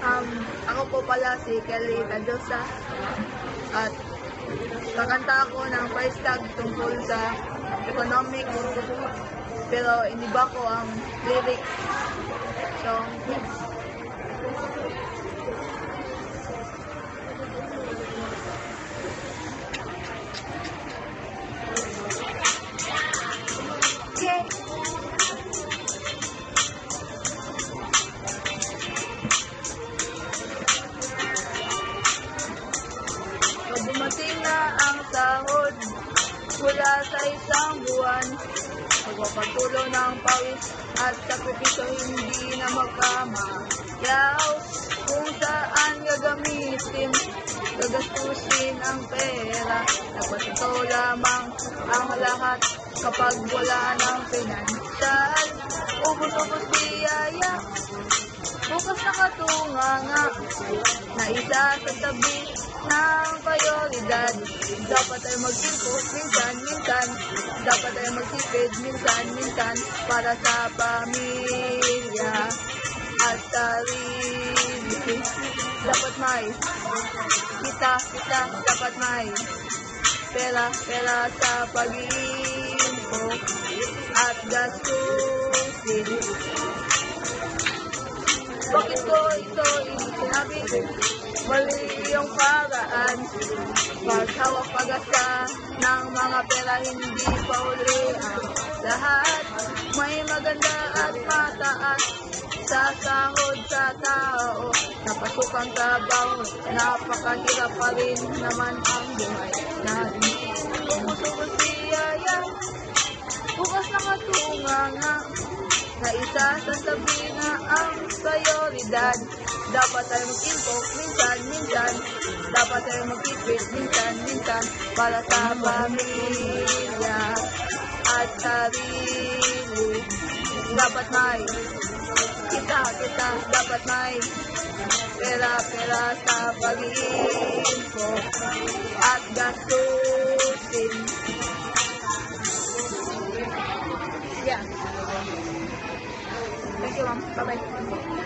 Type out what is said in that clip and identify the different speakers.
Speaker 1: Ako po pala si Kelly Tajosa at kakanta ako ng price tag tungkol sa economics pero iniba ko ang lyrics. So, okay. Dumating na ang sahod mula sa isang buwan. Magpapatulo ng pawis at sakripisyo hindi na magkamayaw. Kung saan gagastusin ang pera. Nagpatuto lamang ang lahat kapag wala ng pinansyal. Ubus-ubus biyaya, bukas nakatunganga na isa sa tabi ng prioridad. Dapat ay magsimpos minsan, dapat ay magsipid minsan, para sa pamilya at sarili. Dapat may kita, dapat may pera sa pag-iimpok at gastusin. Bakit ko ito sinabi? Mali yung paraan. Paghawak pag-asa ng mga pera, hindi pa uli ang lahat. May maganda at mataas sa sahod sa tao. Napasukang trabaho, napakahirap pa rin naman ang buhay natin. Ubus-ubus biyaya, bukas nakatunganga na isa sa sabi na ang prioridad. Dapat tayo mag-impok minsan, dapat tayo mag-ipit minsan, para sa pamilya at sarili. Dapat may kita, dapat may pera sa pag-iimpok at gastusin. Yeah. Thank you, ma'am. Bye-bye.